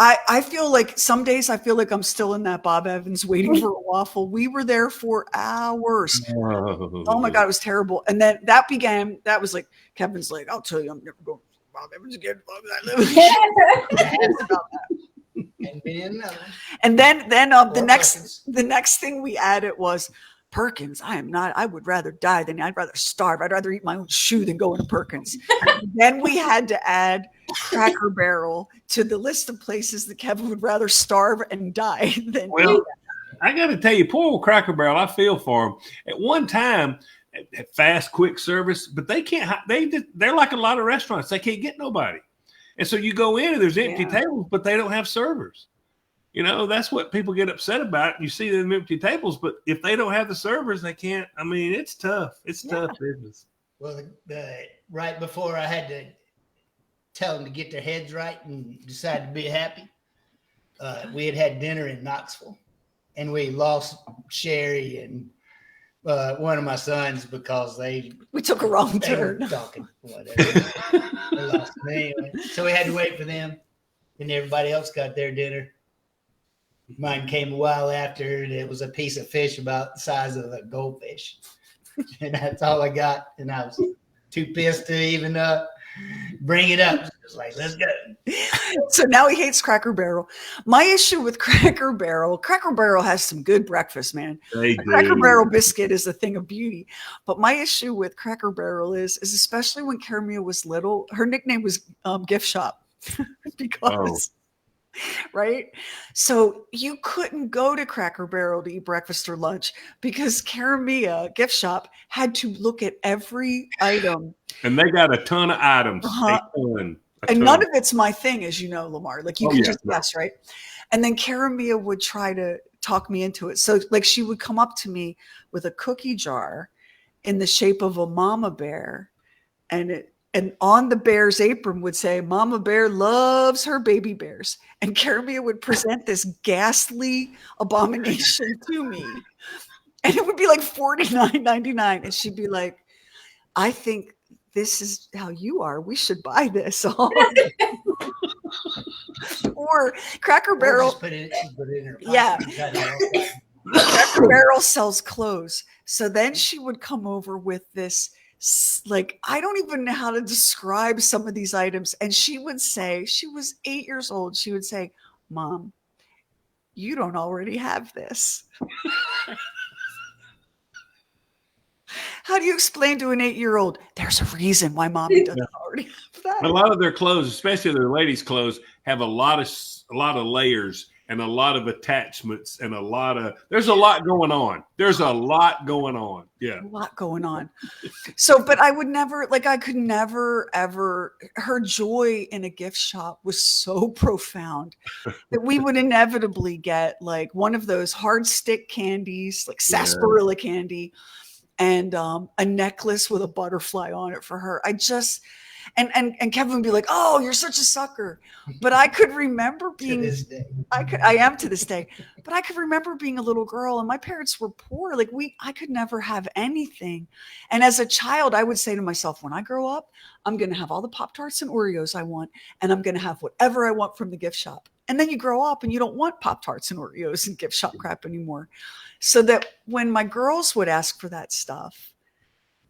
I feel like some days I feel like I'm still in that Bob Evans waiting for a waffle. We were there for hours. Oh my God, it was terrible. And then that was like, Kevin's like, I'll tell you, I'm never going to Bob Evans again. And then the next thing we added was Perkins. I would rather die than I'd rather starve. I'd rather eat my own shoe than go into Perkins. Then we had to add Cracker Barrel to the list of places that Kevin would rather starve and die than eat. I got to tell you, poor old Cracker Barrel, I feel for him. At one time, fast, quick service, but they can't. They're like a lot of restaurants. They can't get nobody. And so you go in and there's empty tables, but they don't have servers. You know, that's what people get upset about. You see them empty tables, but if they don't have the servers, they can't. I mean, it's tough. It's tough business. Well, right before I had to tell them to get their heads right and decide to be happy, we had dinner in Knoxville, and we lost Sherry and one of my sons because we took a wrong turn. Talking whatever. They lost me anyway. So we had to wait for them, and everybody else got their dinner. Mine came a while after, and it was a piece of fish about the size of a goldfish. And that's all I got. And I was too pissed to even bring it up. Just like, let's go. So now he hates Cracker Barrel. My issue with Cracker Barrel has some good breakfast, man. Cracker Barrel biscuit is a thing of beauty. But my issue with Cracker Barrel is especially when Karamia was little, her nickname was Gift Shop because... Right. So you couldn't go to Cracker Barrel to eat breakfast or lunch because Karamia Gift Shop had to look at every item. And they got a ton of items. And none of it's my thing, as you know, Lamar. Like you can just guess, right? And then Karamia would try to talk me into it. So like she would come up to me with a cookie jar in the shape of a mama bear, and on the bear's apron would say, Mama Bear loves her baby bears. And Karamia would present this ghastly abomination to me. And it would be like $49.99. And she'd be like, I think this is how you are. We should buy this. Or Cracker Barrel. Put it in her pocket. Yeah. Cracker Barrel sells clothes. So then she would come over with this, like, I don't even know how to describe some of these items. And she would say, she was 8 years old. She would say, Mom, you don't already have this. How do you explain to an 8-year-old? There's a reason why Mommy doesn't already have that. A lot of their clothes, especially their ladies' clothes, have a lot of layers and a lot of attachments and there's a lot going on. There's a lot going on. Yeah. A lot going on. So, but I could never, ever, her joy in a gift shop was so profound that we would inevitably get like one of those hard stick candies, like sarsaparilla candy, and a necklace with a butterfly on it for her. And Kevin would be like, "Oh, you're such a sucker." But I could remember being, To this day. I am to this day, but I could remember being a little girl and my parents were poor. Like I could never have anything. And as a child, I would say to myself, when I grow up, I'm going to have all the Pop-Tarts and Oreos I want, and I'm going to have whatever I want from the gift shop. And then you grow up and you don't want Pop-Tarts and Oreos and gift shop crap anymore. So that when my girls would ask for that stuff,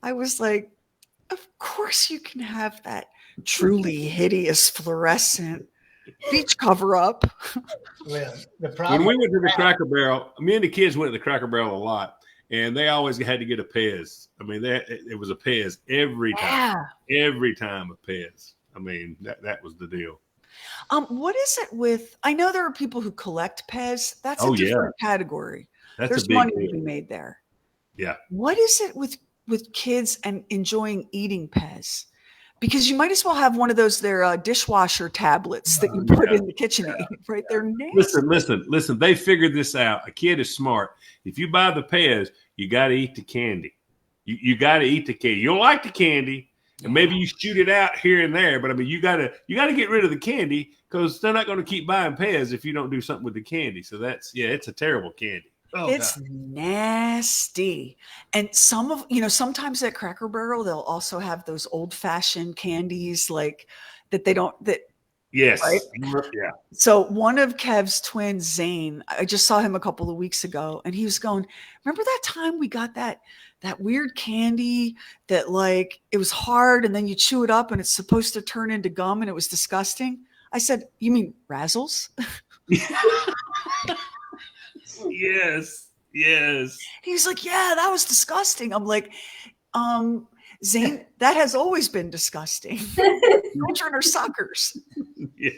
I was like, of course you can have that truly hideous fluorescent beach cover up. Well, the problem When we went to the Cracker Barrel, me and the kids went to the Cracker Barrel a lot, and they always had to get a Pez. I mean, it was a Pez every time. Yeah. Every time a Pez. I mean, that was the deal. What is it with? I know there are people who collect Pez. That's Oh, a yeah. different category. That's There's a big money deal. to be made there. Yeah. What is it with kids and enjoying eating Pez? Because you might as well have one of those their dishwasher tablets that you put in the KitchenAid, right? They're nasty. Listen. They figured this out. A kid is smart. If you buy the Pez, you got to eat the candy. You got to eat the candy. You don't like the candy, and maybe you shoot it out here and there. But I mean, you got to get rid of the candy because they're not going to keep buying Pez if you don't do something with the candy. So it's a terrible candy. Oh, It's God. nasty. And sometimes at Cracker Barrel, they'll also have those old fashioned candies like that Yes. Right? Yeah. So one of Kev's twins, Zane, I just saw him a couple of weeks ago and he was going, remember that time we got that weird candy that like it was hard and then you chew it up and it's supposed to turn into gum and it was disgusting? I said, you mean Razzles? Yes. He's like, yeah, that was disgusting. I'm like, Zane, that has always been disgusting. Children are suckers. Yeah.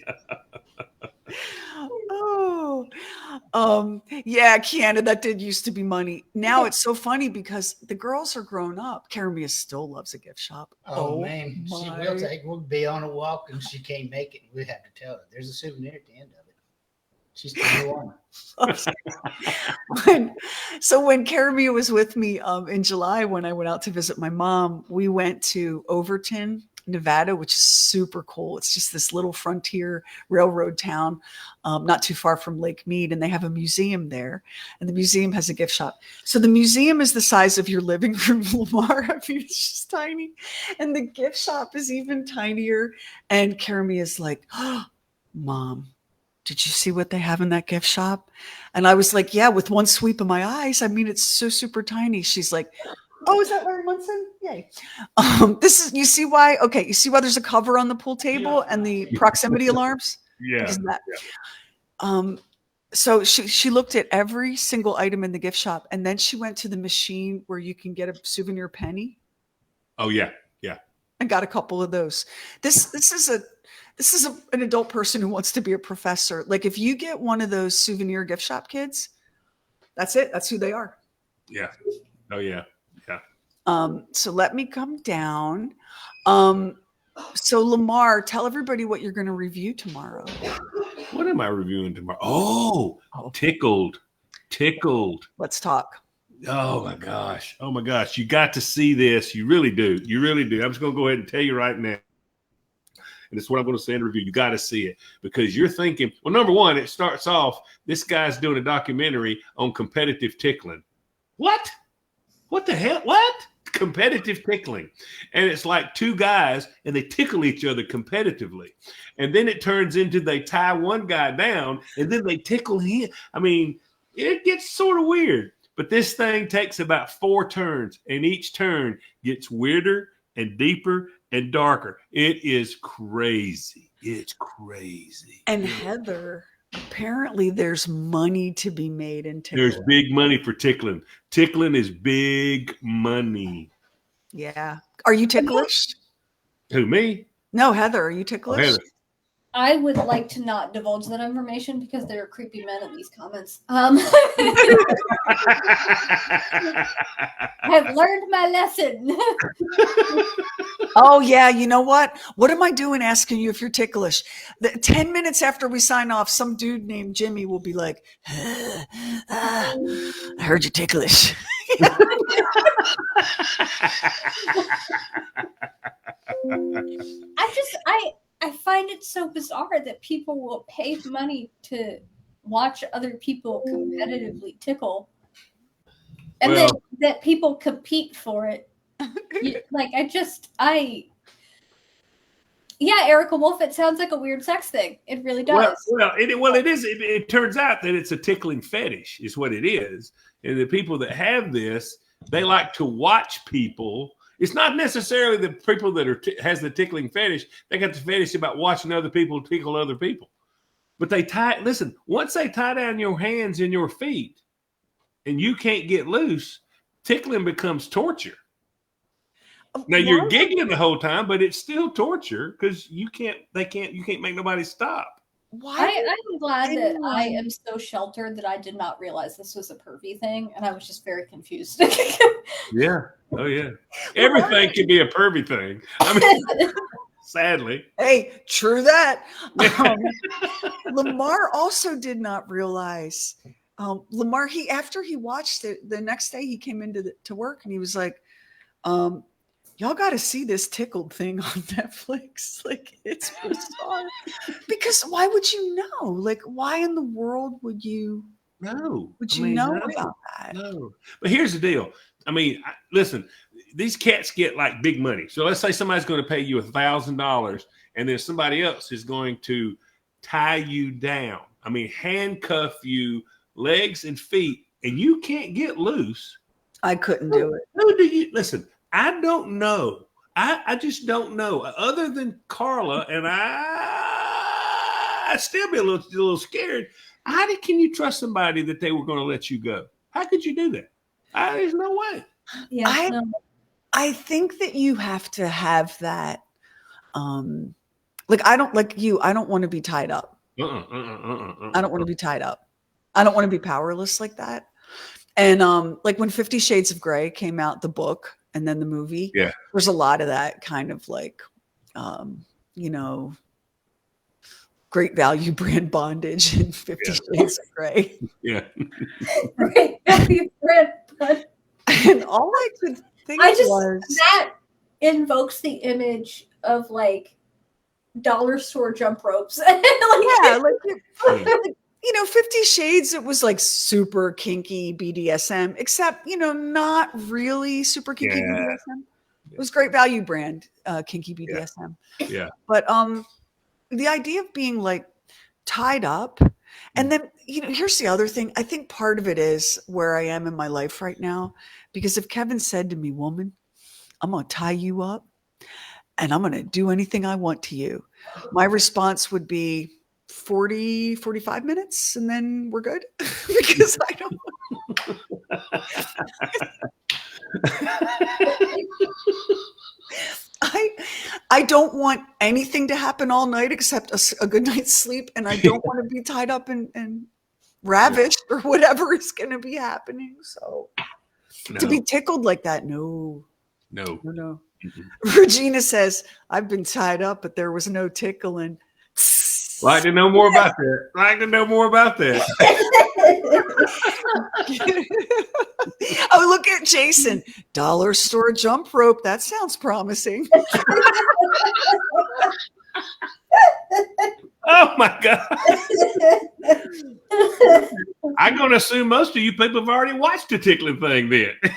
Oh, yeah, Kiana, that did used to be money. Now it's so funny because the girls are grown up. Karamia still loves a gift shop. Oh man, my. we'll be on a walk and she can't make it. We have to tell her there's a souvenir at the end of it. She's still on. When Karamia was with me in July when I went out to visit my mom, we went to Overton, Nevada, which is super cool. It's just this little frontier railroad town, not too far from Lake Mead, and they have a museum there. And the museum has a gift shop. So the museum is the size of your living room, Lamar. I mean, it's just tiny. And the gift shop is even tinier. And Karamia is like, oh, Mom, did you see what they have in that gift shop? And I was like, yeah, with one sweep of my eyes. I mean, it's so super tiny. She's like, oh, is that Larry Munson? Yay. You see why there's a cover on the pool table and the proximity alarms? Yeah. So she looked at every single item in the gift shop and then she went to the machine where you can get a souvenir penny. Oh, yeah. And got a couple of those. This is an adult person who wants to be a professor. Like if you get one of those souvenir gift shop kids, that's it. That's who they are. Yeah. Oh, yeah. So let me come down. So Lamar, tell everybody what you're going to review tomorrow. What am I reviewing tomorrow? Oh, Tickled. Let's talk. Oh my gosh. You got to see this. You really do. I'm just going to go ahead and tell you right now. And it's what I'm going to say in the review. You got to see it because you're thinking, well, number one, it starts off, this guy's doing a documentary on competitive tickling. What the hell? What? Competitive tickling. And it's like two guys and they tickle each other competitively. And then it turns into they tie one guy down and then they tickle him. I mean, it gets sort of weird. But this thing takes about 4 turns and each turn gets weirder and deeper and darker. It is crazy. It's crazy. And Heather, apparently there's money to be made in tickling. There's big money for tickling. Tickling is big money. Yeah. Are you ticklish? Who, me? No, Heather, are you ticklish? Oh, Heather. I would like to not divulge that information because there are creepy men in these comments. I've learned my lesson. Oh, yeah. You know what? What am I doing asking you if you're ticklish? 10 minutes after we sign off, some dude named Jimmy will be like, I heard you're ticklish. find it so bizarre that people will pay money to watch other people competitively tickle, and then that people compete for it. Yeah, Erica Wolf, it sounds like a weird sex thing. It really does. It is. It turns out that it's a tickling fetish, is what it is. And the people that have this, they like to watch people. It's not necessarily the people that has the tickling fetish. They got the fetish about watching other people tickle other people. But once they tie down your hands and your feet, and you can't get loose, tickling becomes torture. Now you're giggling the whole time, but it's still torture because you can't make nobody stop. I'm glad that I am so sheltered that I did not realize this was a pervy thing, and I was just very confused. Yeah. Oh yeah. Everything can be a pervy thing. I mean, sadly. Hey, true that. Lamar also did not realize. Lamar, after he watched it, the next day he came into to work and he was like, y'all got to see this tickled thing on Netflix. Like, it's bizarre. Because why would you know? Like, why in the world would you know about that? No. But here's the deal. I mean, listen, these cats get like big money. So let's say somebody's going to pay you $1,000 and then somebody else is going to tie you down. I mean, handcuff you, legs and feet, and you can't get loose. I couldn't do it. Who do you listen? I don't know. I just don't know. Other than Carla, and I still be a little scared. How can you trust somebody that they were going to let you go? How could you do that? There's no way. Yeah, I think that you have to have that. Like I don't want to be tied up. I don't want to be tied up. I don't want to be powerless like that. And like when 50 Shades of Grey came out, the book and then the movie, there's a lot of that kind of like, great value brand bondage in 50 Shades of Grey. Yeah. Great value brand bondage. And all I could think was that invokes the image of like dollar store jump ropes. 50 Shades, it was like super kinky BDSM, except, not really super kinky BDSM. It was great value brand, kinky BDSM. Yeah. But the idea of being like tied up, and then, here's the other thing. I think part of it is where I am in my life right now, because if Kevin said to me, woman, I'm going to tie you up and I'm going to do anything I want to you, my response would be 45 minutes and then we're good. Because I don't I don't want anything to happen all night except a good night's sleep, and I don't want to be tied up and ravished or whatever is going to be happening. So to be tickled like that, no. Mm-hmm. Regina says, I've been tied up, but there was no tickling. Like to know more about that. Oh, look at Jason. Dollar store jump rope. That sounds promising. Oh my God. I'm going to assume most of you people have already watched the tickling thing then. Look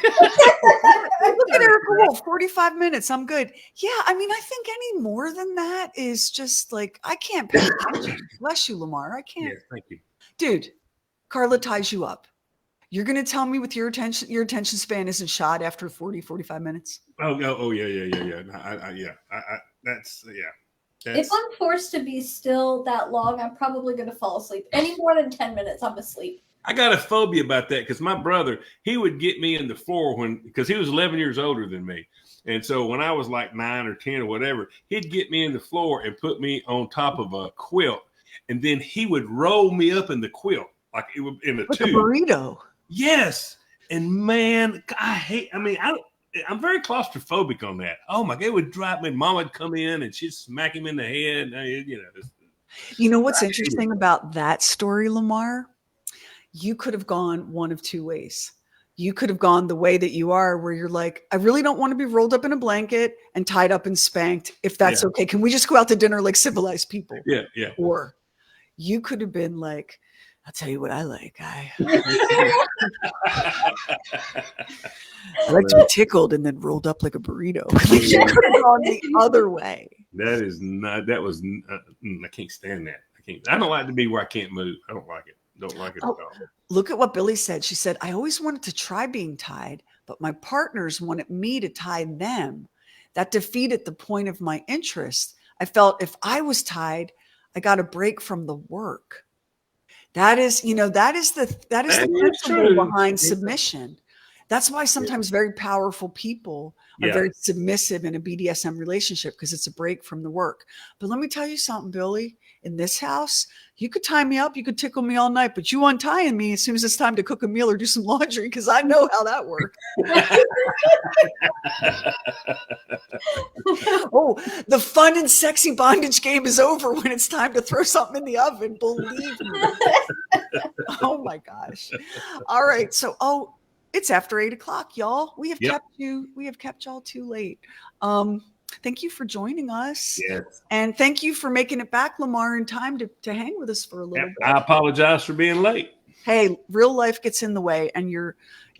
at Erica Wolf, 45 minutes. I'm good. Yeah, I mean, I think any more than that is just like, I can't pay attention. Bless you, Lamar. I can't. Yeah, thank you. Dude, Carla ties you up. You're going to tell me with your attention span isn't shot after 45 minutes? Oh yeah. That's. If I'm forced to be still that long, I'm probably going to fall asleep. Any more than 10 minutes, I'm asleep. I got a phobia about that because my brother, he would get me in the floor because he was 11 years older than me. And so when I was like 9 or 10 or whatever, he'd get me in the floor and put me on top of a quilt. And then he would roll me up in the quilt like it would in a like tube. A burrito. Yes. And man, I'm very claustrophobic on that. Oh my God, it would drive me. Mom would come in and she'd smack him in the head. You know what's interesting about that story, Lamar? You could have gone one of two ways. you could have gone the way that you are, where you're like, I really don't want to be rolled up in a blanket and tied up and spanked. If that's okay, can we just go out to dinner like civilized people? Yeah. Or you could have been like, I'll tell you what I like. I like to be tickled and then rolled up like a burrito. You could have gone the other way. That is not. That was. I can't stand that. I don't like to be where I can't move. I don't like it. Don't like it at all. Look at what Billy said. She said, I always wanted to try being tied, but my partners wanted me to tie them. That defeated the point of my interest. I felt if I was tied, I got a break from the work. That is the principle behind submission. That's why sometimes very powerful people are very submissive in a BDSM relationship, because it's a break from the work. But let me tell you something, Billy. In this house, you could tie me up, you could tickle me all night, but you untying me as soon as it's time to cook a meal or do some laundry, because I know how that works. Oh, the fun and sexy bondage game is over when it's time to throw something in the oven. Believe me. Oh my gosh. All right. So, it's after 8:00, y'all. We have kept y'all too late. Thank you for joining us. Yes. And thank you for making it back, Lamar, in time to hang with us for a little bit. I apologize for being late. Hey, real life gets in the way, and your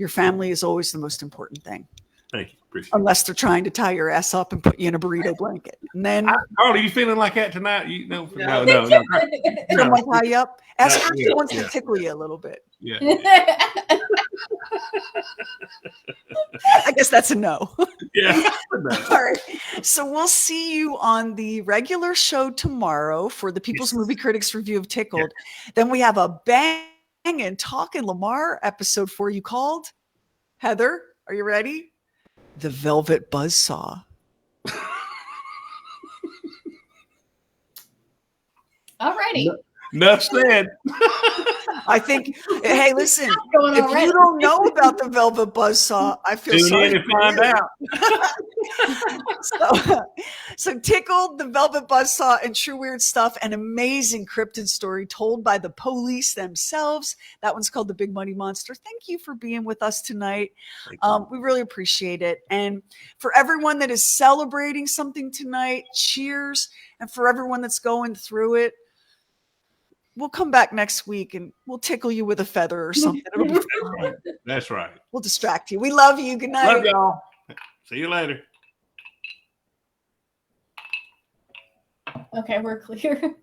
family is always the most important thing. Thank you. Appreciate Unless they're trying to tie your ass up and put you in a burrito blanket. And then are you feeling like that tonight? No. Someone tie you up. Ask her if she wants to tickle you a little bit. Yeah. I guess that's a no. Yeah. All right. So we'll see you on the regular show tomorrow for the People's Movie Critics review of Tickled. Yeah. Then we have a bang and talking Lamar episode for you called, Heather, are you ready? The Velvet Buzzsaw. Alrighty. Enough said. I think, hey, listen, if you don't know about the Velvet Buzzsaw, I feel sorry to find out. So Tickled, the Velvet Buzzsaw, and True Weird Stuff, an amazing cryptid story told by the police themselves. That one's called The Big Money Monster. Thank you for being with us tonight. We really appreciate it. And for everyone that is celebrating something tonight, cheers. And for everyone that's going through it, we'll come back next week and we'll tickle you with a feather or something. It'll be fun. That's right. We'll distract you. We love you. Good night. Love y'all. See you later. Okay, we're clear.